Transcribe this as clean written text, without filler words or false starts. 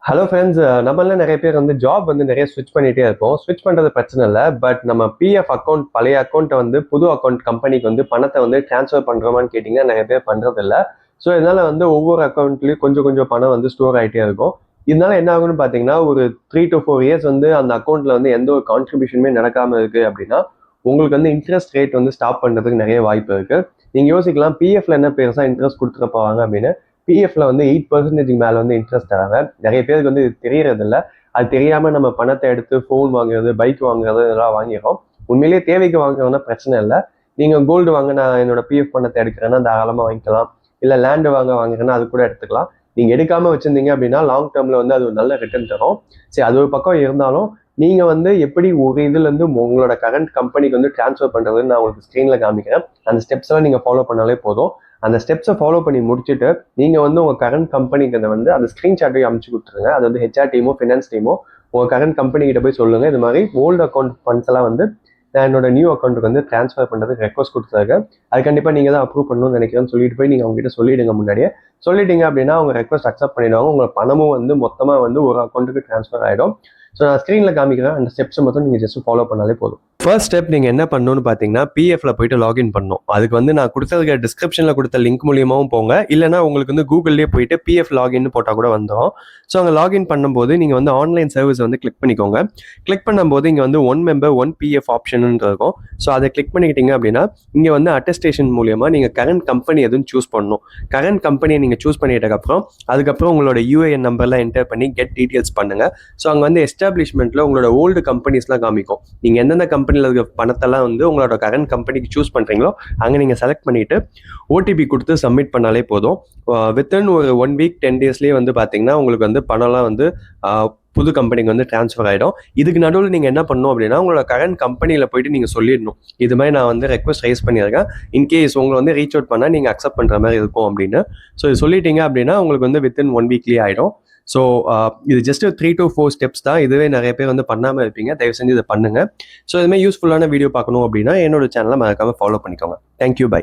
Hello friends, நம்மள நிறைய பேர் வந்து ஜாப் வந்து நிறைய ஸ்விட்ச் பண்ணிட்டே இருப்போம். ஸ்விட்ச் பண்றது பிரச்சனை இல்லை. பட் நம்ம பிஎஃப் அக்கௌண்ட் பழைய அக்கௌண்ட்டை வந்து புது அக்கௌண்ட் கம்பெனிக்கு வந்து பணத்தை வந்து டிரான்ஸ்ஃபர் பண்றோமான்னு கேட்டிங்கன்னா நிறைய பேர் பண்றது இல்லை. ஸோ இதனால வந்து ஒவ்வொரு அக்கௌண்ட்லயும் கொஞ்சம் கொஞ்சம் பணம் வந்து ஸ்டோர் ஆகிட்டே இருக்கும். இதனால என்ன ஆகும்னு பார்த்தீங்கன்னா, ஒரு 3 to 4 years வந்து அந்த அக்கௌண்ட்ல வந்து எந்த ஒரு கான்ட்ரிபியூஷனுமே நடக்காம இருக்கு அப்படின்னா, உங்களுக்கு வந்து இன்ட்ரெஸ்ட் ரேட் வந்து ஸ்டாப் பண்றதுக்கு நிறைய வாய்ப்பு இருக்கு. நீங்க யோசிக்கலாம், பிஎஃப்ல என்ன பெருசா இன்ட்ரெஸ்ட் கொடுத்துட போவாங்க அப்படின்னு. பிஎஃப்ல வந்து 8% மேல வந்து இன்ட்ரெஸ்ட் தராங்க. நிறைய பேருக்கு வந்து இது தெரியறது இல்லை. அது தெரியாம நம்ம பணத்தை எடுத்து ஃபோன் வாங்குறது, பைக் வாங்குறது இதெல்லாம் வாங்கிடுறோம். உண்மையிலேயே தேவைக்கு வாங்குறதுனா பிரச்சனை இல்லை. நீங்க கோல்டு வாங்க, நான் என்னோட பிஎஃப் பணத்தை எடுக்கிறேன்னா தாராளமா வாங்கிக்கலாம். இல்லை லேண்டு வாங்குறேன்னா அது கூட எடுத்துக்கலாம். நீங்க எடுக்காம வச்சிருந்தீங்க அப்படின்னா லாங் டேர்ம்ல வந்து அது ஒரு நல்ல ரிட்டர்ன் தரும். சரி, அது ஒரு பக்கம் இருந்தாலும் நீங்க வந்து எப்படி ஒரு இதுல இருந்து உங்களோட கரண்ட் கம்பெனிக்கு வந்து டிரான்ஸ்ஃபர் பண்றதுன்னு நான் உங்களுக்கு ஸ்க்ரீன்ல காமிக்கிறேன். அந்த ஸ்டெப்ஸ் எல்லாம் நீங்க ஃபாலோ பண்ணாலே போதும். அந்த ஸ்டெப்ஸை ஃபாலோ பண்ணி முடிச்சுட்டு நீங்க வந்து உங்க கரண்ட் கம்பெனிக்கு வந்து அந்த ஸ்கிரீன்ஷாட்டையும் அனுப்பிச்சு கொடுத்துருங்க. அது வந்து ஹெச்ஆர் டீமோ ஃபினான்ஸ் டீமோ உங்க கரண்ட் கம்பெனி கிட்ட போய் சொல்லுங்க, இது மாதிரி ஓல்டு அக்கௌண்ட் ஃபண்ட்ஸ் எல்லாம் வந்து நான் என்னோட நியூ அக்கௌண்ட்டுக்கு வந்து ட்ரான்ஸ்ஃபர் பண்ணுறதுக்கு ரெக்வஸ்ட் கொடுத்துருக்கேன். அது கண்டிப்பாக நீங்கள் தான் அப்ரூவ் பண்ணணும்னு நினைக்கிறேன்னு சொல்லிட்டு போய் நீங்கள் அவங்ககிட்ட சொல்லிடுங்க. முன்னாடியே சொல்லிட்டீங்க அப்படின்னா அவங்க ரெக்வஸ்ட் அக்செப்ட் பண்ணிடுவாங்க. உங்கள் பணமும் வந்து மொத்தமாக வந்து ஒரு அக்கௌண்ட்டுக்கு ட்ரான்ஸ்ஃபர் ஆகிடும். ஸோ நான் ஸ்க்ரீனில் காமிக்கிறேன். அந்த ஸ்டெப்ஸை மட்டும் நீங்கள் ஜஸ்ட் ஃபாலோ பண்ணாலே போதும். ஃபர்ஸ்ட் ஸ்டெப் நீங்கள் என்ன பண்ணணும்னு பார்த்தீங்கன்னா, பிஎஃப்ல போயிட்டு லாகின் பண்ணணும். அதுக்கு வந்து நான் கொடுத்ததுக்கு டிஸ்கிரிப்ஷனில் கொடுத்த லிங்க் மூலியமாகவும் போங்க, இல்லைனா உங்களுக்கு வந்து கூகுள்லேயே போயிட்டு பிஎஃப் லாகின்னு போட்டால் கூட வந்துடும். ஸோ அங்கே லாகின் பண்ணும்போது நீங்கள் வந்து ஆன்லைன் சர்வீஸ் வந்து கிளிக் பண்ணிக்கோங்க. கிளிக் பண்ணும்போது இங்கே வந்து 1 member 1 பிஎஃப் ஆப்ஷன் இருக்கும். ஸோ அதை கிளிக் பண்ணிக்கிட்டீங்க அப்படின்னா இங்கே வந்து அட்டஸ்டேஷன் மூலியமாக நீங்கள் கரண்ட் கம்பெனி எதுவும் சூஸ் பண்ணணும். கரண்ட் கம்பெனியை நீங்கள் சூஸ் பண்ணிட்டதுக்கப்புறம் அதுக்கப்புறம் உங்களோட யூஏஎன் நம்பர்லாம் என்டர் பண்ணி கெட் டீட்டெயில்ஸ் பண்ணுங்கள். ஸோ அங்கே வந்து எஸ்டாப்ளிஷ்மெண்ட்டில் உங்களோட ஓல்டு கம்பெனிஸ்லாம் காமிக்கும். நீங்கள் எந்தெந்த கம்பெனியில் இருக்க பணத்தெல்லாம் வந்து உங்களோட கரண்ட் கம்பெனிக்கு சூஸ் பண்ணுறீங்களோ அங்கே நீங்கள் செலக்ட் பண்ணிவிட்டு ஓடிபி கொடுத்து சப்மிட் பண்ணாலே போதும். வித்தின் ஒரு 1 week 10 daysலேயே வந்து பார்த்தீங்கன்னா உங்களுக்கு வந்து பணம்லாம் வந்து புது கம்பெனிக்கு வந்து ட்ரான்ஸ்ஃபர் ஆகிடும். இதுக்கு நடுவில் நீங்கள் என்ன பண்ணணும் அப்படின்னா, உங்களோட கரண்ட் கம்பெனியில் போயிட்டு நீங்கள் சொல்லிடணும், இது மாதிரி நான் வந்து ரெக்வஸ்ட் ரைஸ் பண்ணியிருக்கேன், இன்கேஸ் உங்களை வந்து ரீச் அவுட் பண்ணால் நீங்கள் அக்செப்ட் பண்ணுற மாதிரி இருக்கும் அப்படின்னு. ஸோ இது சொல்லிட்டீங்க அப்படின்னா உங்களுக்கு வந்து வித்தின் 1 weekலேயே ஆகிடும். ஸோ இது ஜஸ்ட் 3 to 4 ஸ்டெப்ஸ் தான். இதுவே நிறைய பேர் வந்து பண்ணாமல் இருப்பீங்க. தயவு செஞ்சு இதை பண்ணுங்க. ஸோ இதுமாதிரி யூஸ்ஃபுல்லான வீடியோ பார்க்கணும் அப்படின்னா என்னோட சேனலை மறக்காம ஃபாலோ பண்ணிக்கோங்க. Thank you, by.